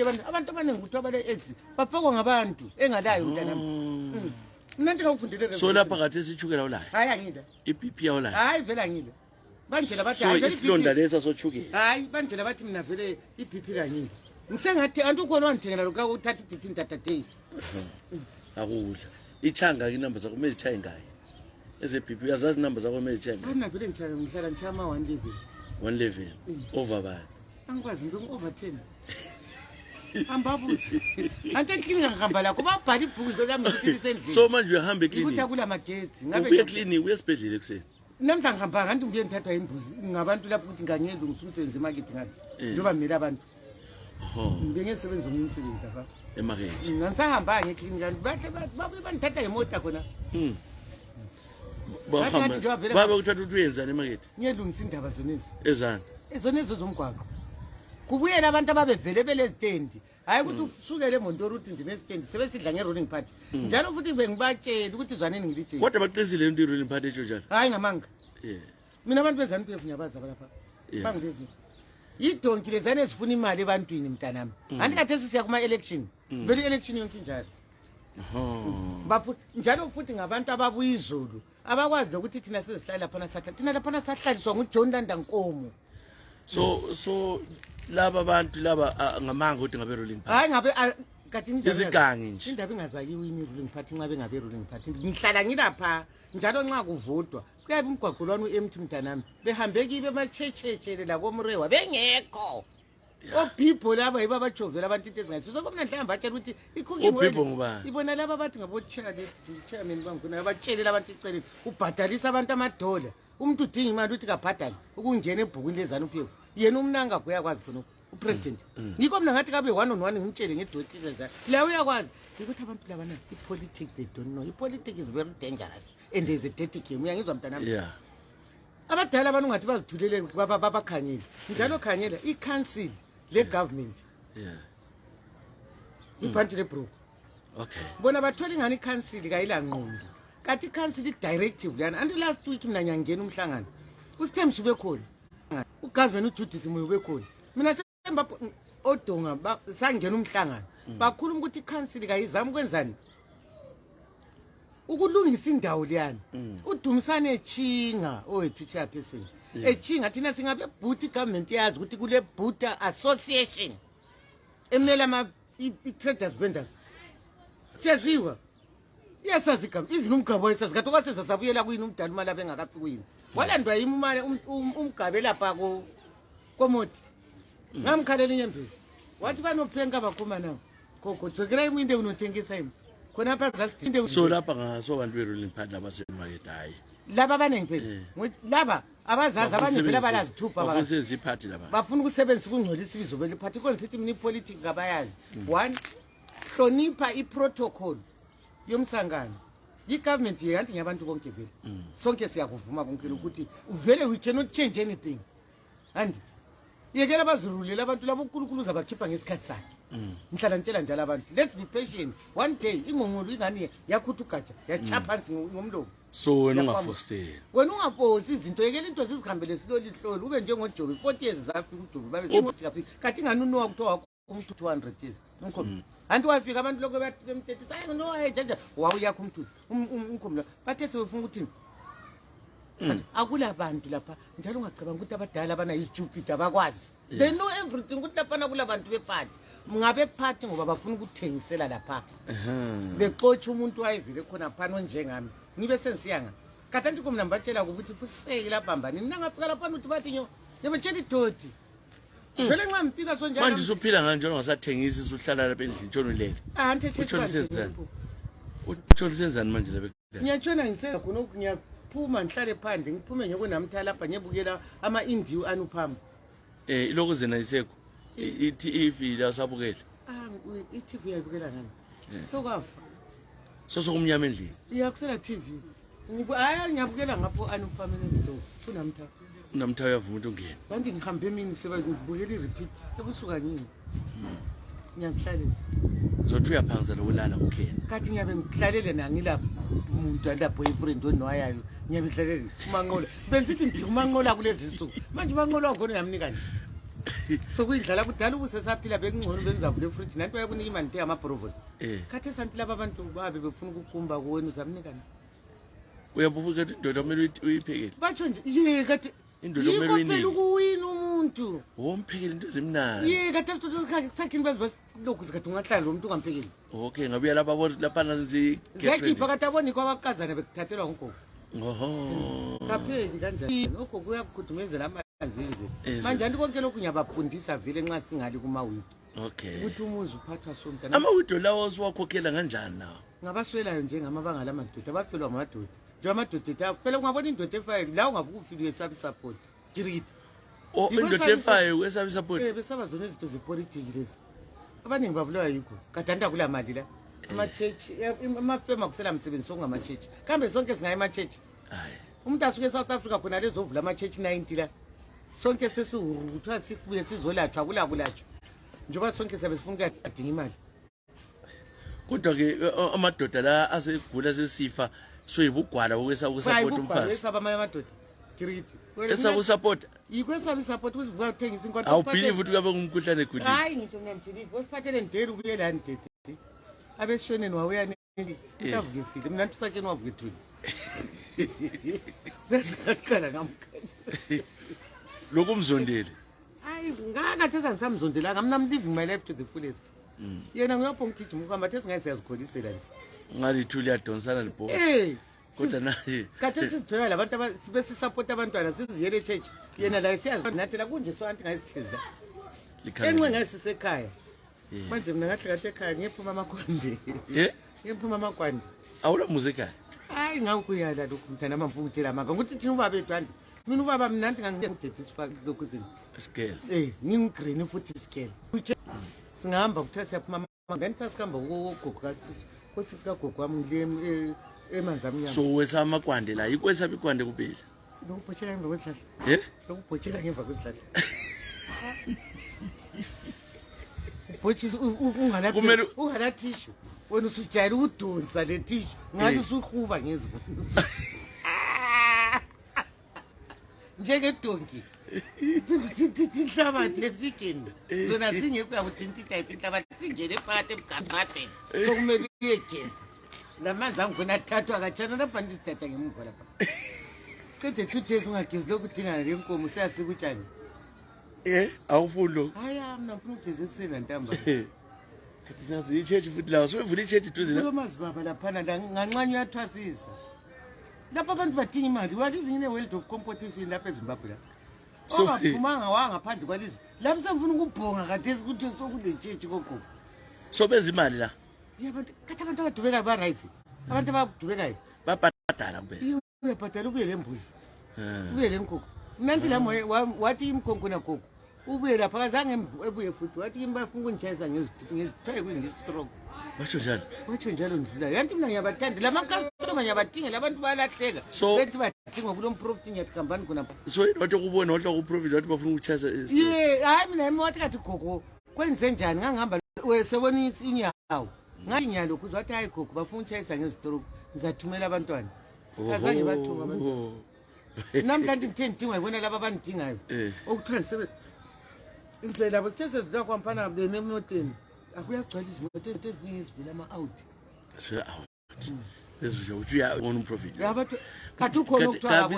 abantu abaningi ukuthi abale AIDS bafakwa ngabantu engalayo mntanami. Mina ngikufundele so lapha ngathi sitshukela ulayo hayi angile iBP yawulayo hayi vela ngile bandlela bathi hayi isilonda lesa sochukela hayi bandlela bathi mina vele iBP kangile ngisengathi antukhona wangithengela lokho uthatha iBP ntatathe akudla ichanga inamba zakho manje chaye ngayi eze BP uyazazi inamba zakho manje chaye ngayi mina vele ngihlala nchama 111 over bani angikwazi into over 10 ambabusi ante klinika ngihamba la kuba bhala ibhuku lami ukuthi lisendlini so manje uyahamba eklinika ukuthi akula magetsi ngabe ubuye eklinika uyesibhedlela kuseni namhla ngihamba ngathi ngibuye ngithathwa imbuzi ngabantu lapho ukuthi nganyelwe ngisusenze emarket ngathi njoba mina abantu ngibengesebenza omnye umsebenzi lapha emarket ngisahamba ngeklinika bahle babuye bandithatha ngemota khona baba ukuthatha ukuthi uyenzani emarket ngiyelungisa indaba zonezi ezani zomgwaqo kubuyela abantu ababevele belezitendi hayi ukuthi usukele eMontori uthi ndinesitendi sebesidla ngerolling party njalo futhi bengibatshela ukuthi zwaneni ngilitshela kodwa baqinisile into irolling party etsho njalo hayi ngamanga mina abantu bezani phefu ngiyabaza lapha bangilevi idonki lezane ezifuna imali ebantwini mntanami andikathe sisiya kuma election vele election yonke njalo njalo futhi ngabantu ababuya izulu abakwazi ukuthi thina sizihlala laphana satha thina laphana sahlaliswa nguJohn Landankomo so laba abantu laba ngamanga ukuthi ngabe rolling party hayi ngabe kathi izigangi nje indaba ingazakiwe rolling party nxa bengabe rolling party ngihlala ngilapha njalo nxa kuvodwa kuyabe umgwaqo lwani uempty mntanami behambe kibe emachecheche la komrewa bengekho oPipo laba yiba bajovela abantu into ezingasizo bomna mhlamba batshela ukuthi iCooking ibona laba bathi ngabo chairman bangona abatshelela abantu iceleni ubhadalisa abantu amadola umuntu udinga imali ukuthi kabhadali ukungena ebhukwini lezana uPipo yena umnanga uyakwazi khona upresident ngikho mina ngathi kabe 1-on-1 ngimtshele ngedoti lezana la uyakwazi ukuthi abantu laba na ipolitics they don't know ipolitics is very dangerous and there is a dirty game uyangizwa mntanami abadala abantu ngathi bazithulele babakhanyile njalo khanyela iCouncil le government ibhanti lebrook bona bathola ingani iCouncil kayila ngqondo kathi iCouncil idirective lana and last week mina nyangena umhlangano usithembu bekhona uGovernor uJudith Moyo bekhona mina semba odonga sangena umhlangano bakhuluma ukuthi iCouncil kayizama ukwenzani ukulungisa indawo leyana uDumisane eChinga owethu chairperson eChinga thina singabe bhuti government yazi ukuthi kule bhuta association emela ama traders vendors siyaziwa yasazi igama even umgabo wayesazi kwasenza sabuyela kuyini umdala imali abengakafi kuyini walandwa yimi imali umgabe lapha komoti ngamkhalela inyembezi wathi banophenka bakhuma nawo gogo dzekela iminde unothengisa yimi khona pha zasidinde so lapha ngaso abantu be-rolling party laba semarket hayi laba abaningi phela laba abazazi abanye phela balazithupha basenza iphathi laba bafuna ukusebenzisa ukungcolisa ibizo beli party konke sithi mina ipolitics ngabayazi one hlonipha iprotocol yomsangano igovernment yanti nyabantu bonke vele sonke siyakuvuma bonke ukuthi uvele we cannot change anything and yekela bazirulela abantu labo uNkulunkulu uzabakhipha ngesikhathi sakhe ngihlala ngitshela njalo abantu let's be patient one day ingongolo ingani yakhutha ugatsha yachapha phansi ngomlomo so wena ungafostela wena ungaposi izinto yekela into zizihambele siloli hloli ube njengoJobe 40 years zafika uJobe babe singafika kathi nganunuwa kuthiwa umuntu 200 years umkhombi anti wafika abantu lokho bemthethisa hayi no ejaja wawuyakho umthuzi umkhombi bathe sebefuna ukuthi akula bantu lapha njalo ungacabanga ukuthi abadala abana stupid abakwazi they know everything ukuthi lapha kula bantu bephathi ngabe phathi ngoba bafuna ukuthengisela lapha bexotsha umuntu wayevile khona phano njengami ngibe sensiyanga katanti kumna mbatshela ukuthi kuseke labambani nina ngafika lapha uthi bathi nyo nebetshela idoti vele nxa mpika so njalo manje usuphila nganje ungasathengisi usuhlala lapha endlini tshona ulele ante tshela utshona senzani manje lapha ngiyatshona ngisenza khona ngiyaphuma ngihlale phandle ngiphume ngekunamthala lapha ngiyebukela ama-indiu anuphamba iloko zena isekho i-TV la sabukela i-TV yayibukela ngani sokafa sokumnyama endlini iyakusela TV hayi ngiyabukela ngapho anuphameneni lo kunamthala unamthayo uyavuma ukuthi ungene kanti ngihambe emini ngibukela i-repeat ebusuka ngini ngiyakuhlalela zothi uyaphangisa lokulala ngukhena kathi ngiyabe ngihlalele nangilapho umuntu ala-boyfriend onowayayo ngiyabe ngihlalele umanqola besithi ngithi umanqola kulezi nsuku manje umanqola wakhona uyamnika nje sokuyidlala kudala ubusesaphila bekungcono benzavule fruit nanto yakunika imali nto yamabhorovosi khathi esanti laba abantu babe befuna ukukumba kuwena uzamnikani uyabubuka ukuthi indoda kumele uyiphekele batsho nje ye kade indoda kumele uyinike phela ukuwina umuntu womphekele into ezimnandi ye kade sakhini bazibasiloku zikade ungahlali umuntu ungamphekeli okay ngabuya lapha nanzi ziyakhipha kade abonikwa abakazana bekuthathelwa ngogogo oho kapheli kanjani lokho kuyakukhudumezela amazinze manje anti konke lokhu ngiyabafundisa vele nxa singali kumawiki okay ukuthi umuzi uphathwa somntu amawido lawo siwakhokhela kanjani nawo ngabaswelayo njengamabanga lamadoda abafelwa ngamadoda nje amadoda phela ungabona indoda efayo la ungavuka ufile uyesabi support kiriti indoda efayo uyesabi support besaba zona izinto zepolitiki lezi abaningi babulawa yikho kadanda kula mali la ama-church amafema kusela msebenzi sokungama-church kambe sonke singaye ama-church umuntu asuke e-South Africa khona lezovula ama-church 90 la sonke sesihuruthiwa sibuye sizolatshwa kulakulatshwa njengoba sonke siyabe sifuna ukuyadinga imali kodwa-ke amadoda la asegula sesifa soyibugwala ukwesaba umfazi amanye amadoda kiriti esaba usapota yikho esaba isapota ukuzivuka uthengisa inkwathi awubhilive ukuthi kabe ngumkhuhlane egulile hayi ngitsho ngiyamphilive osiphathele ndeli ubuye lani dede abesishoneni wawuyani utavuke file mna ntusakeni wavuke thuli besingaqala ngamkhani lokhu mzondele hayi ngakathi esangisamzondelanga mna I'm living my life to the fullest yena ngiyapho ngigijima ukuhamba the singayi siyazikholisela nje ngalithuli yadonsana libhola kodwa naye kade sizithola labantu besisapota abantwana siziyele church yena la siyazi nathi la kunje so anti ngayisihlezi la enxe ngayisisekhaya manje mina ngathi kahle ekhaya ngiyephuma amakwande ngiyephuma amakwande awula muze ekhaya hayi ngakuyala lokhu mthana amamfungutela maka nguthi thina ubaba etwandi mina ubaba mnandi ngangidediswa lokhu zinto scale ngingreen futhi scale singahamba kuthiwa siyaphuma then sasikhamba kugogo kasisi kosisi kagogo wami ngile emanzi amnyama so wesa amakwande la yikho esaba ikwande kuphela lokubhotshela ngemva kwesihlahla lokubhotshela ngemva kwesihlahla ubhotshisa ungalathishu wena usujayela ukudonsa le thishu ngathi usuhuba ngezibona njengedonki inhlabathi efikeni zona singekho yakuthintika inhlabathi singene phakathi emganqadeni sokumele uyegeza lamanzi angkhona athathwa katshana lapha ndizithatha ngemuva lapha kede 2 days ungagezi lokudingana lenkomo siyasika utshani awufuni lokho hayi mna ngifuna ukugeza ekuseni nantamba kathi nazi ichurch futhi lawo sobevula ichurch duze la mazibaba laphana la nganxanye uyathwasisa lapha abantu badinga imali we are living in a world of competition lapha eZimbabwe la ongaphumanga wangaphandle kwalizwe lapho semfuna ukubhonga kade ukuthi sokule church gogo so benza imali la yabantu kathi abantu abadubekayo ba-right abantu abadubekayo babhadala kuphela uyabhadala ubuye le mbuzi ubuye le nkukhu mnanti lami wathi imkhonko nagogo ubuye lapha kazange ebuye futhi wathi bafuna ukunditshayisa ngezithaye ngestroke watsho njalo ndlulayo yanti mina ngiyabathanda la makastoma ngiyabadingela abantu bayalahleka bethi badinga kulo mprofit ngiyathi hambani khonapha so wathi ukubona wathi ukuprofit wathi bafuna ukutshayisa hayi mina wathi kathi gogo kwenze njani ngangihamba wesebona inyawo ngathi ngiyalokhu wathi hayi gogo bafuna ukutshayisa ngezitoroku ngizathumela abantwana kazange bathuma abantwana namhlanje ngithe ngidingwa yibona laba abangidingayo okuthiwa ngiselabo sithe sezidla kwampana bememoteni akuyagcwala izimoto eziningi ezivela ama-out ezivela uthi uyabona umprofit kathi ukhona okuthiwa